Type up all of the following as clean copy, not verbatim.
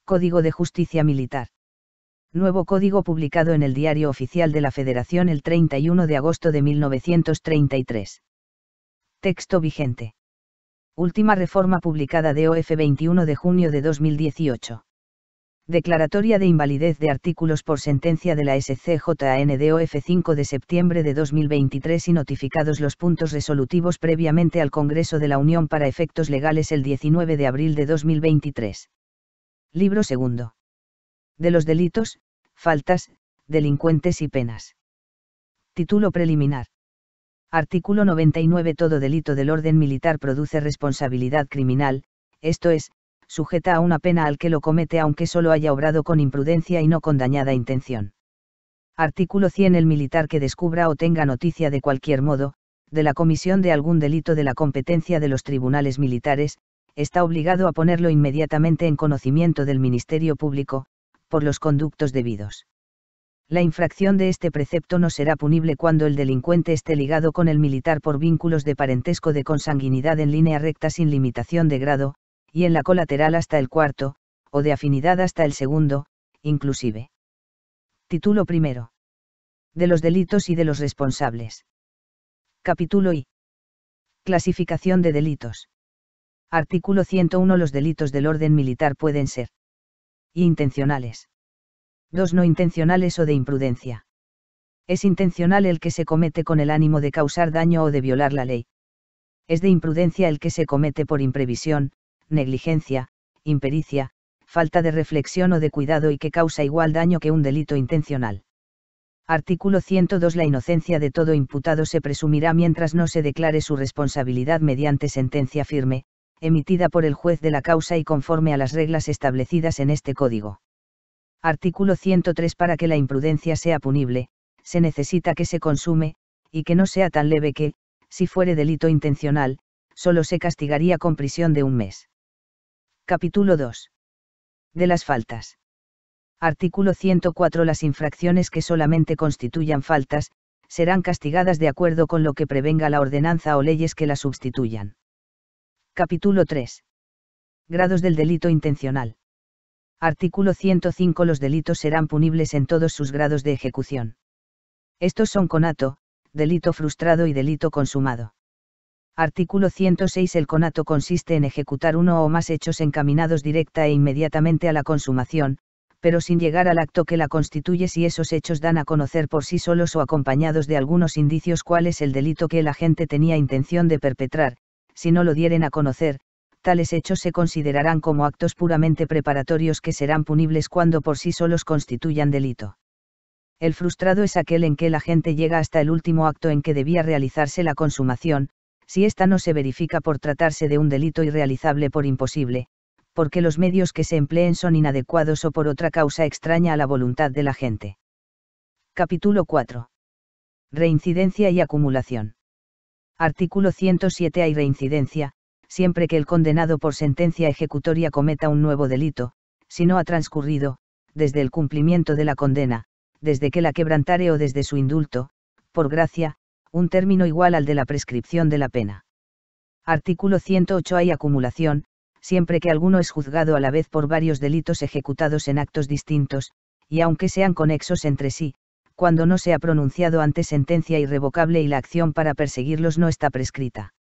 Código de Justicia Militar. Nuevo código publicado en el Diario Oficial de la Federación el 31 de agosto de 1933. Texto vigente. Última reforma publicada de OF 21 de junio de 2018. Declaratoria de invalidez de artículos por sentencia de la SCJN de OF 5 de septiembre de 2023 y notificados los puntos resolutivos previamente al Congreso de la Unión para efectos legales el 19 de abril de 2023. Libro segundo. De los delitos, faltas, delincuentes y penas. Título preliminar. Artículo 99. Todo delito del orden militar produce responsabilidad criminal, esto es, sujeta a una pena al que lo comete aunque solo haya obrado con imprudencia y no con dañada intención. Artículo 100. El militar que descubra o tenga noticia de cualquier modo, de la comisión de algún delito de la competencia de los tribunales militares, está obligado a ponerlo inmediatamente en conocimiento del Ministerio Público, por los conductos debidos. La infracción de este precepto no será punible cuando el delincuente esté ligado con el militar por vínculos de parentesco de consanguinidad en línea recta sin limitación de grado, y en la colateral hasta el cuarto, o de afinidad hasta el segundo, inclusive. Título primero. De los delitos y de los responsables. Capítulo I. Clasificación de delitos. Artículo 101. Los delitos del orden militar pueden ser intencionales. 2. No intencionales o de imprudencia. Es intencional el que se comete con el ánimo de causar daño o de violar la ley. Es de imprudencia el que se comete por imprevisión, negligencia, impericia, falta de reflexión o de cuidado y que causa igual daño que un delito intencional. Artículo 102. La inocencia de todo imputado se presumirá mientras no se declare su responsabilidad mediante sentencia firme, emitida por el juez de la causa y conforme a las reglas establecidas en este código. Artículo 103. Para que la imprudencia sea punible, se necesita que se consume, y que no sea tan leve que, si fuere delito intencional, solo se castigaría con prisión de 1 mes. Capítulo 2. De las faltas. Artículo 104. Las infracciones que solamente constituyan faltas, serán castigadas de acuerdo con lo que prevenga la ordenanza o leyes que la sustituyan. Capítulo 3. Grados del delito intencional. Artículo 105. Los delitos serán punibles en todos sus grados de ejecución. Estos son conato, delito frustrado y delito consumado. Artículo 106. El conato consiste en ejecutar uno o más hechos encaminados directa e inmediatamente a la consumación, pero sin llegar al acto que la constituye si esos hechos dan a conocer por sí solos o acompañados de algunos indicios cuál es el delito que el agente tenía intención de perpetrar. Si no lo dieren a conocer, tales hechos se considerarán como actos puramente preparatorios que serán punibles cuando por sí solos constituyan delito. El frustrado es aquel en que el agente llega hasta el último acto en que debía realizarse la consumación, si ésta no se verifica por tratarse de un delito irrealizable por imposible, porque los medios que se empleen son inadecuados o por otra causa extraña a la voluntad del agente. Capítulo 4. Reincidencia y acumulación. Artículo 107. Hay reincidencia, siempre que el condenado por sentencia ejecutoria cometa un nuevo delito, si no ha transcurrido, desde el cumplimiento de la condena, desde que la quebrantare o desde su indulto, por gracia, un término igual al de la prescripción de la pena. Artículo 108. Hay acumulación, siempre que alguno es juzgado a la vez por varios delitos ejecutados en actos distintos, y aunque sean conexos entre sí, cuando no se ha pronunciado antes sentencia irrevocable y la acción para perseguirlos no está prescrita.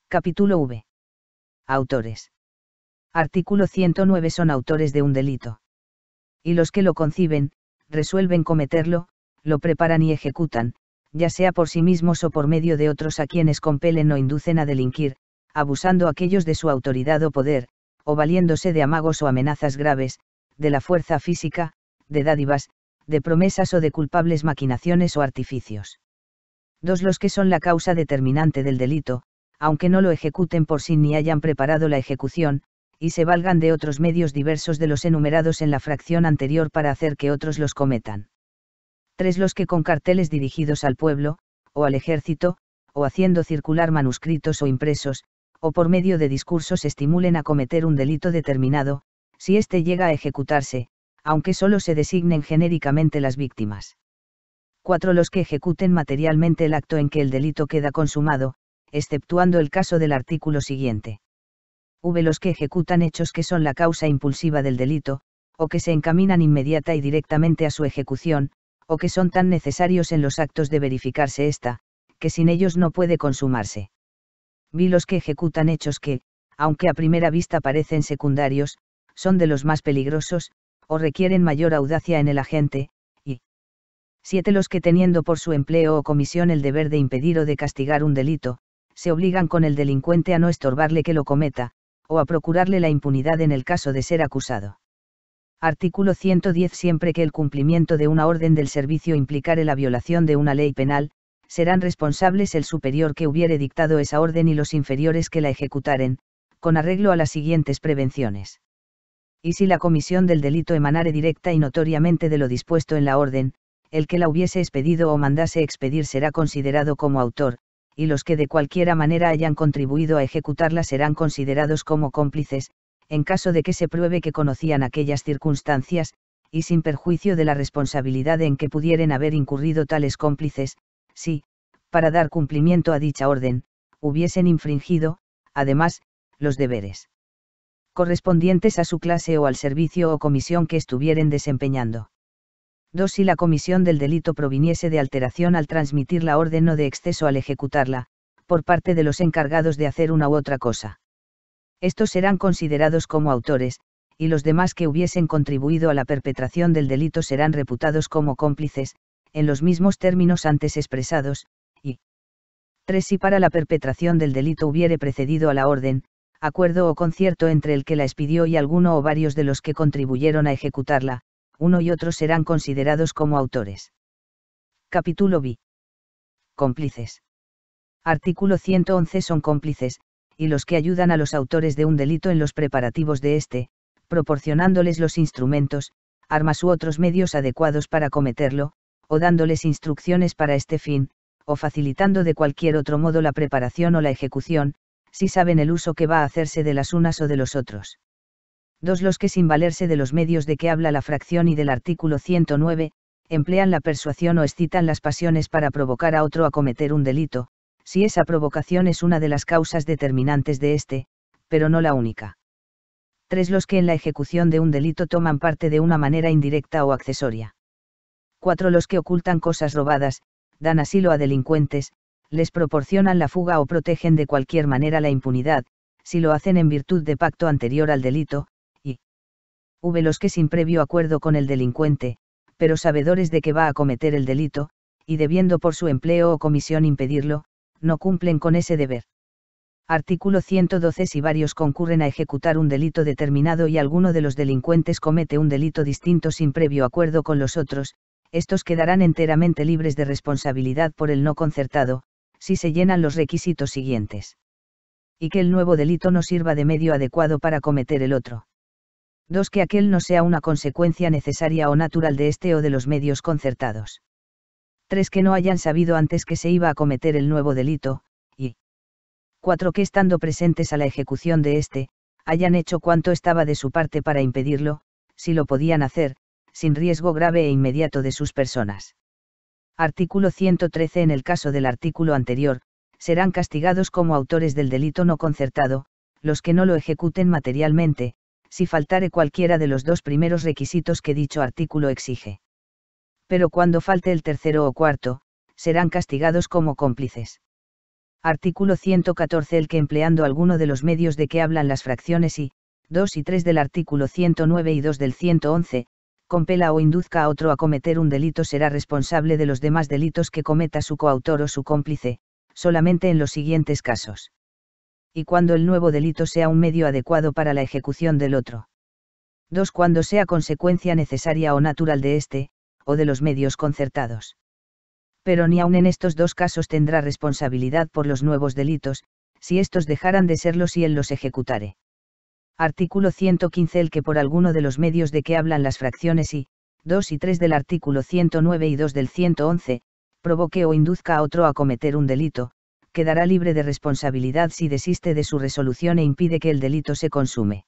Capítulo V. Autores. Artículo 109. Son autores de un delito. Y los que lo conciben, resuelven cometerlo, lo preparan y ejecutan, ya sea por sí mismos o por medio de otros a quienes compelen o inducen a delinquir, abusando aquellos de su autoridad o poder, o valiéndose de amagos o amenazas graves, de la fuerza física, de dádivas, de promesas o de culpables maquinaciones o artificios. 2. Los que son la causa determinante del delito, aunque no lo ejecuten por sí ni hayan preparado la ejecución, y se valgan de otros medios diversos de los enumerados en la fracción anterior para hacer que otros los cometan. 3. Los que con carteles dirigidos al pueblo, o al ejército, o haciendo circular manuscritos o impresos, o por medio de discursos estimulen a cometer un delito determinado, si éste llega a ejecutarse, aunque solo se designen genéricamente las víctimas. 4. Los que ejecuten materialmente el acto en que el delito queda consumado, exceptuando el caso del artículo siguiente. Los que ejecutan hechos que son la causa impulsiva del delito, o que se encaminan inmediata y directamente a su ejecución, o que son tan necesarios en los actos de verificarse esta, que sin ellos no puede consumarse. Los que ejecutan hechos que, aunque a primera vista parecen secundarios, son de los más peligrosos, o requieren mayor audacia en el agente, y 7. Los que teniendo por su empleo o comisión el deber de impedir o de castigar un delito, se obligan con el delincuente a no estorbarle que lo cometa, o a procurarle la impunidad en el caso de ser acusado. Artículo 110. Siempre que el cumplimiento de una orden del servicio implicare la violación de una ley penal, serán responsables el superior que hubiere dictado esa orden y los inferiores que la ejecutaren, con arreglo a las siguientes prevenciones. Y si la comisión del delito emanare directa y notoriamente de lo dispuesto en la orden, el que la hubiese expedido o mandase expedir será considerado como autor, y los que de cualquiera manera hayan contribuido a ejecutarla serán considerados como cómplices, en caso de que se pruebe que conocían aquellas circunstancias, y sin perjuicio de la responsabilidad en que pudieren haber incurrido tales cómplices, si, para dar cumplimiento a dicha orden, hubiesen infringido, además, los deberes correspondientes a su clase o al servicio o comisión que estuvieren desempeñando. 2. Si la comisión del delito proviniese de alteración al transmitir la orden o de exceso al ejecutarla, por parte de los encargados de hacer una u otra cosa. Estos serán considerados como autores, y los demás que hubiesen contribuido a la perpetración del delito serán reputados como cómplices, en los mismos términos antes expresados, y 3. Si para la perpetración del delito hubiere precedido a la orden, acuerdo o concierto entre el que la expidió y alguno o varios de los que contribuyeron a ejecutarla, uno y otro serán considerados como autores. Capítulo B. Cómplices. Artículo 111. Son cómplices, y los que ayudan a los autores de un delito en los preparativos de éste, proporcionándoles los instrumentos, armas u otros medios adecuados para cometerlo, o dándoles instrucciones para este fin, o facilitando de cualquier otro modo la preparación o la ejecución, si saben el uso que va a hacerse de las unas o de los otros. 2. Los que sin valerse de los medios de que habla la fracción y del artículo 109, emplean la persuasión o excitan las pasiones para provocar a otro a cometer un delito, si esa provocación es una de las causas determinantes de este, pero no la única. 3. Los que en la ejecución de un delito toman parte de una manera indirecta o accesoria. 4. Los que ocultan cosas robadas, dan asilo a delincuentes, les proporcionan la fuga o protegen de cualquier manera la impunidad, si lo hacen en virtud de pacto anterior al delito, y los que sin previo acuerdo con el delincuente, pero sabedores de que va a cometer el delito, y debiendo por su empleo o comisión impedirlo, no cumplen con ese deber. Artículo 112. Si varios concurren a ejecutar un delito determinado y alguno de los delincuentes comete un delito distinto sin previo acuerdo con los otros, estos quedarán enteramente libres de responsabilidad por el no concertado, si se llenan los requisitos siguientes. Y que el nuevo delito no sirva de medio adecuado para cometer el otro. 2. Que aquel no sea una consecuencia necesaria o natural de este o de los medios concertados. 3. Que no hayan sabido antes que se iba a cometer el nuevo delito, y 4. Que estando presentes a la ejecución de este, hayan hecho cuanto estaba de su parte para impedirlo, si lo podían hacer, sin riesgo grave e inmediato de sus personas. Artículo 113. En el caso del artículo anterior, serán castigados como autores del delito no concertado, los que no lo ejecuten materialmente, si faltare cualquiera de los dos primeros requisitos que dicho artículo exige. Pero cuando falte el tercero o cuarto, serán castigados como cómplices. Artículo 114. El que empleando alguno de los medios de que hablan las fracciones y 2 y 3 del artículo 109 y 2 del 111, compela o induzca a otro a cometer un delito será responsable de los demás delitos que cometa su coautor o su cómplice, solamente en los siguientes casos. Y cuando el nuevo delito sea un medio adecuado para la ejecución del otro. 2. Cuando sea consecuencia necesaria o natural de este, o de los medios concertados. Pero ni aun en estos dos casos tendrá responsabilidad por los nuevos delitos, si estos dejaran de serlo si él los ejecutare. Artículo 115. El que por alguno de los medios de que hablan las fracciones y 2 y 3 del artículo 109 y 2 del 111, provoque o induzca a otro a cometer un delito, quedará libre de responsabilidad si desiste de su resolución e impide que el delito se consume.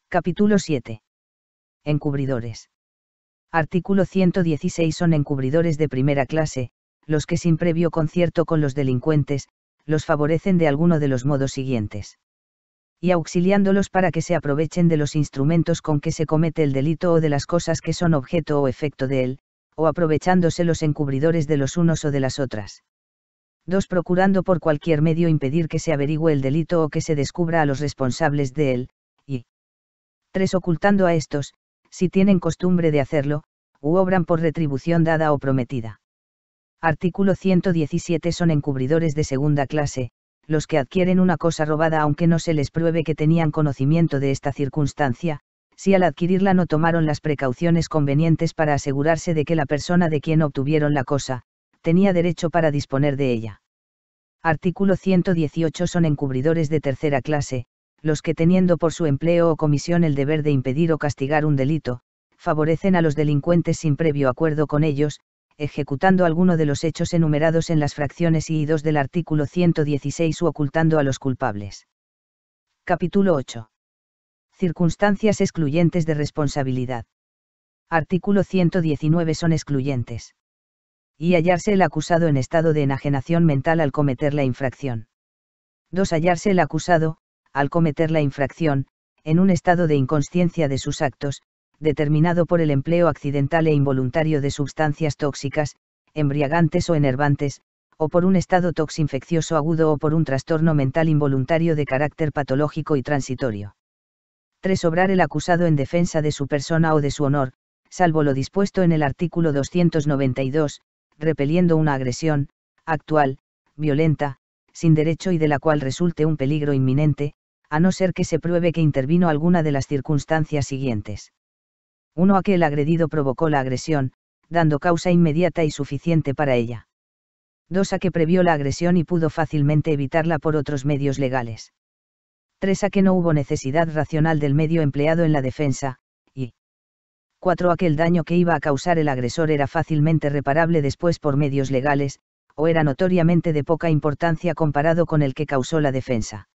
Capítulo 7. Encubridores. Artículo 116. Son encubridores de primera clase, los que sin previo concierto con los delincuentes, los favorecen de alguno de los modos siguientes. y auxiliándolos para que se aprovechen de los instrumentos con que se comete el delito o de las cosas que son objeto o efecto de él, o aprovechándose los encubridores de los unos o de las otras. 2. Procurando por cualquier medio impedir que se averigüe el delito o que se descubra a los responsables de él, y 3. Ocultando a estos, si tienen costumbre de hacerlo, u obran por retribución dada o prometida. Artículo 117. Son encubridores de segunda clase, los que adquieren una cosa robada aunque no se les pruebe que tenían conocimiento de esta circunstancia, si al adquirirla no tomaron las precauciones convenientes para asegurarse de que la persona de quien obtuvieron la cosa, tenía derecho para disponer de ella. Artículo 118. Son encubridores de tercera clase, los que teniendo por su empleo o comisión el deber de impedir o castigar un delito, favorecen a los delincuentes sin previo acuerdo con ellos, ejecutando alguno de los hechos enumerados en las fracciones I y II del artículo 116 u ocultando a los culpables. Capítulo 8. Circunstancias excluyentes de responsabilidad. Artículo 119. Son excluyentes. Y hallarse el acusado en estado de enajenación mental al cometer la infracción. 2. Hallarse el acusado, al cometer la infracción, en un estado de inconsciencia de sus actos, determinado por el empleo accidental e involuntario de sustancias tóxicas, embriagantes o enervantes, o por un estado toxinfeccioso agudo o por un trastorno mental involuntario de carácter patológico y transitorio. 3. Obrar el acusado en defensa de su persona o de su honor, salvo lo dispuesto en el artículo 292, repeliendo una agresión, actual, violenta, sin derecho y de la cual resulte un peligro inminente, a no ser que se pruebe que intervino alguna de las circunstancias siguientes. 1. A que el agredido provocó la agresión, dando causa inmediata y suficiente para ella. 2. A que previó la agresión y pudo fácilmente evitarla por otros medios legales. 3. A que no hubo necesidad racional del medio empleado en la defensa, y 4. A que el daño que iba a causar el agresor era fácilmente reparable después por medios legales, o era notoriamente de poca importancia comparado con el que causó la defensa.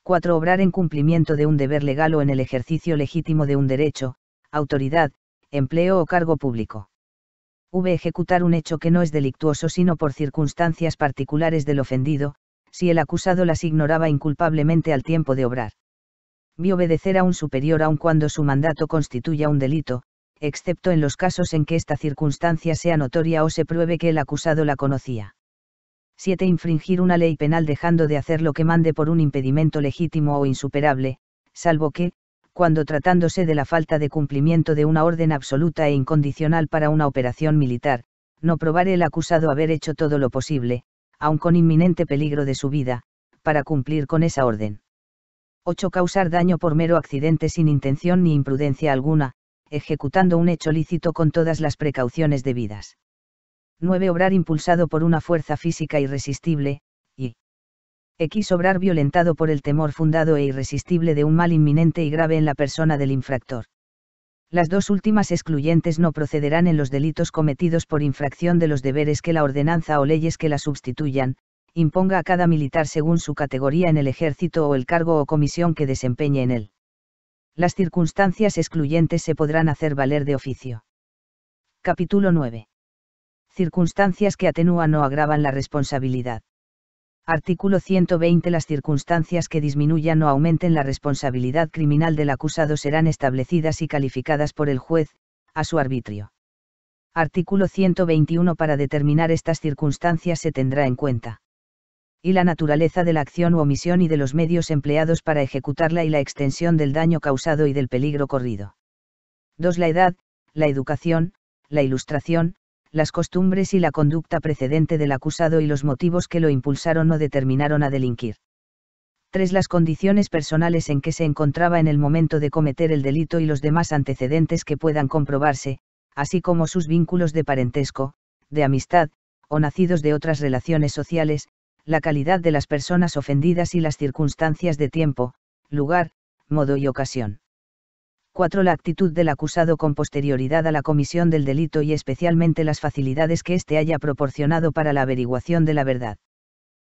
4. Obrar en cumplimiento de un deber legal o en el ejercicio legítimo de un derecho, autoridad, empleo o cargo público. Ejecutar un hecho que no es delictuoso sino por circunstancias particulares del ofendido, si el acusado las ignoraba inculpablemente al tiempo de obrar. Obedecer a un superior aun cuando su mandato constituya un delito, excepto en los casos en que esta circunstancia sea notoria o se pruebe que el acusado la conocía. 7. Infringir una ley penal dejando de hacer lo que mande por un impedimento legítimo o insuperable, salvo que, cuando tratándose de la falta de cumplimiento de una orden absoluta e incondicional para una operación militar, no probare el acusado haber hecho todo lo posible, aun con inminente peligro de su vida, para cumplir con esa orden. 8. Causar daño por mero accidente sin intención ni imprudencia alguna, ejecutando un hecho lícito con todas las precauciones debidas. 9. Obrar impulsado por una fuerza física irresistible, y obrar violentado por el temor fundado e irresistible de un mal inminente y grave en la persona del infractor. Las dos últimas excluyentes no procederán en los delitos cometidos por infracción de los deberes que la ordenanza o leyes que la sustituyan, imponga a cada militar según su categoría en el ejército o el cargo o comisión que desempeñe en él. Las circunstancias excluyentes se podrán hacer valer de oficio. Capítulo 9. Circunstancias que atenúan o agravan la responsabilidad. Artículo 120. Las circunstancias que disminuyan o aumenten la responsabilidad criminal del acusado serán establecidas y calificadas por el juez, a su arbitrio. Artículo 121. Para determinar estas circunstancias se tendrá en cuenta y la naturaleza de la acción u omisión y de los medios empleados para ejecutarla y la extensión del daño causado y del peligro corrido. 2. La edad, la educación, la ilustración, las costumbres y la conducta precedente del acusado y los motivos que lo impulsaron o determinaron a delinquir. 3. Las condiciones personales en que se encontraba en el momento de cometer el delito y los demás antecedentes que puedan comprobarse, así como sus vínculos de parentesco, de amistad, o nacidos de otras relaciones sociales, la calidad de las personas ofendidas y las circunstancias de tiempo, lugar, modo y ocasión. 4. La actitud del acusado con posterioridad a la comisión del delito y especialmente las facilidades que éste haya proporcionado para la averiguación de la verdad.